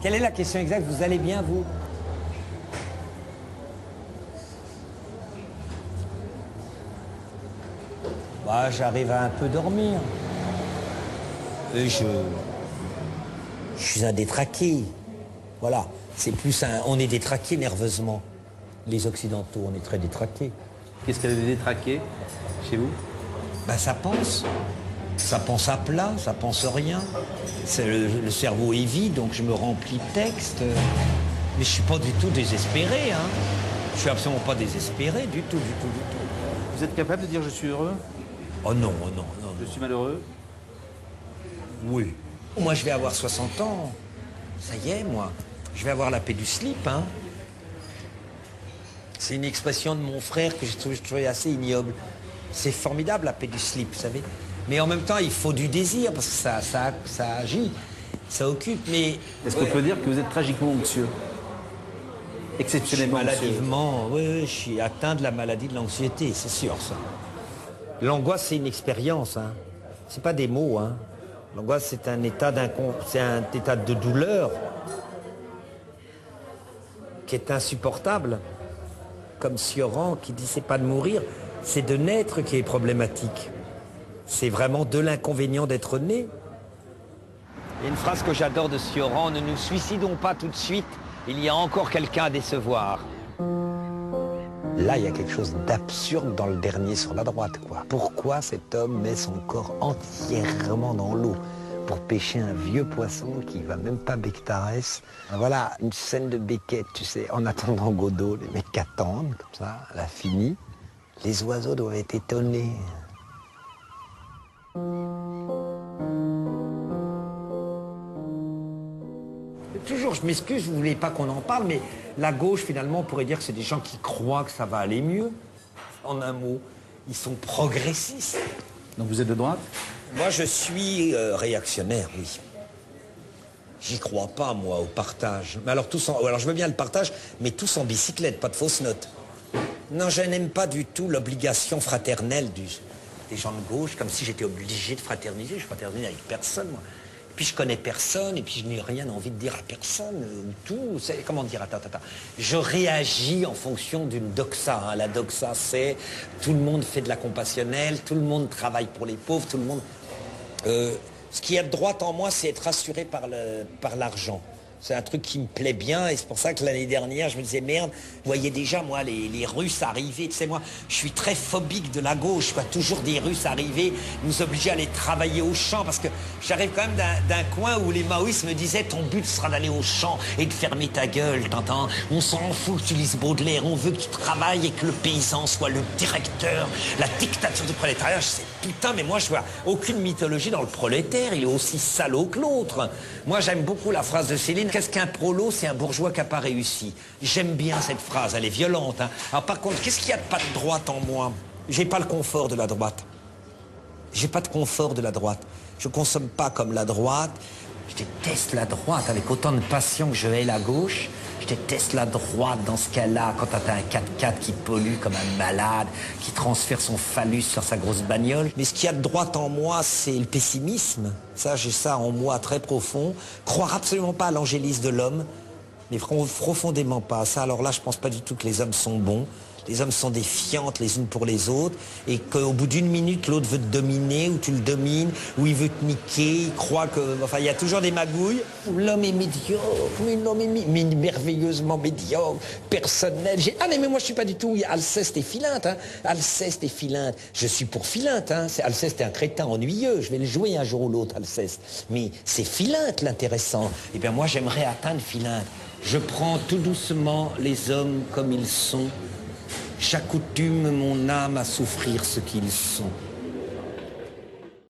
Quelle est la question exacte? Vous allez bien, vous? Bah, j'arrive à un peu dormir. Je suis un détraqué. Voilà. C'est plus un... On est détraqué nerveusement. Les Occidentaux, on est très détraqués. Qu'est-ce qu'elle a détraqué chez vous? Ben, ça pense. Ça pense à plat, ça pense rien. Le cerveau est vide, donc je me remplis de textes. Mais je suis pas du tout désespéré, hein. Je suis absolument pas désespéré, du tout, du tout, du tout. Vous êtes capable de dire je suis heureux? Oh non, oh non, non. Je suis malheureux? Oui. Moi, je vais avoir 60 ans. Ça y est, moi. Je vais avoir la paix du slip, hein. C'est une expression de mon frère que je trouvais assez ignoble. C'est formidable, la paix du slip, vous savez. Mais en même temps, il faut du désir, parce que ça agit, ça occupe, mais... Est-ce qu'on peut dire que vous êtes tragiquement anxieux? Exceptionnellement anxieux? Maladivement, oui, je suis atteint de la maladie de l'anxiété, c'est sûr, ça. L'angoisse, c'est une expérience, hein. C'est pas des mots, hein. L'angoisse, c'est un état de douleur qui est insupportable. Comme Cioran qui dit c'est pas de mourir, c'est de naître qui est problématique. C'est vraiment de l'inconvénient d'être né. Il y a une phrase que j'adore de Cioran, ne nous suicidons pas tout de suite, il y a encore quelqu'un à décevoir. Là, il y a quelque chose d'absurde dans le dernier sur la droite, quoi. Pourquoi cet homme met son corps entièrement dans l'eau pour pêcher un vieux poisson qui va même pas Bectarès? Voilà, une scène de Beckett, tu sais, en attendant Godot, les mecs attendent, comme ça, elle a fini. Les oiseaux doivent être étonnés. Toujours, je m'excuse, vous voulez pas qu'on en parle, mais la gauche, finalement, on pourrait dire que c'est des gens qui croient que ça va aller mieux. En un mot, ils sont progressistes. Donc vous êtes de droite? Moi, je suis réactionnaire, oui. J'y crois pas, moi, au partage. Mais alors, alors, je veux bien le partage, mais tous en bicyclette, pas de fausses notes. Non, je n'aime pas du tout l'obligation fraternelle des gens de gauche, comme si j'étais obligé de fraterniser. Je fraternise avec personne, moi. Et puis je connais personne, et puis je n'ai rien envie de dire à personne, ou tout. Comment dire, attends. Je réagis en fonction d'une doxa, hein. La doxa, c'est tout le monde fait de la compassionnelle, tout le monde travaille pour les pauvres, tout le monde... ce qui est de droite en moi, c'est être rassuré par l'argent. C'est un truc qui me plaît bien, et c'est pour ça que l'année dernière, je me disais, merde, vous voyez déjà, moi, les Russes arriver, tu sais, moi, je suis très phobique de la gauche, je vois toujours des Russes arriver, nous obliger à aller travailler au champ, parce que j'arrive quand même d'un coin où les maoïstes me disaient, ton but sera d'aller au champ et de fermer ta gueule, t'entends? On s'en fout que tu lises Baudelaire, on veut que tu travailles et que le paysan soit le directeur, la dictature du prolétariat. Je sais, putain, mais moi, je vois aucune mythologie dans le prolétaire, il est aussi salaud que l'autre. Moi, j'aime beaucoup la phrase de Céline. Qu'est-ce qu'un prolo? C'est un bourgeois qui n'a pas réussi. J'aime bien cette phrase, elle est violente, hein. Alors par contre, qu'est-ce qu'il y a de pas de droite en moi? J'ai pas le confort de la droite. J'ai pas de confort de la droite. Je consomme pas comme la droite. Je déteste la droite avec autant de passion que je hais la gauche. Je déteste la droite dans ce cas-là, quand t'as un 4x4 qui pollue comme un malade, qui transfère son phallus sur sa grosse bagnole. Mais ce qu'il y a de droite en moi, c'est le pessimisme. Ça, j'ai ça en moi très profond. Croire absolument pas à l'angélisme de l'homme, mais profondément pas. Ça, alors là, je pense pas du tout que les hommes sont bons. Les hommes sont des fientes les unes pour les autres, et qu'au bout d'une minute, l'autre veut te dominer, ou tu le domines, ou il veut te niquer, il croit que... Enfin, il y a toujours des magouilles. L'homme est médiocre, mais l'homme est merveilleusement médiocre, personnel. Ah mais moi, je suis pas du tout... Alceste est Philinte, hein. Alceste est Philinte. Je suis pour Philinte, hein. Alceste est un crétin ennuyeux. Je vais le jouer un jour ou l'autre, Alceste. Mais c'est Philinte, l'intéressant. Eh bien, moi, j'aimerais atteindre Philinte. Je prends tout doucement les hommes comme ils sont. J'accoutume mon âme à souffrir ce qu'ils sont.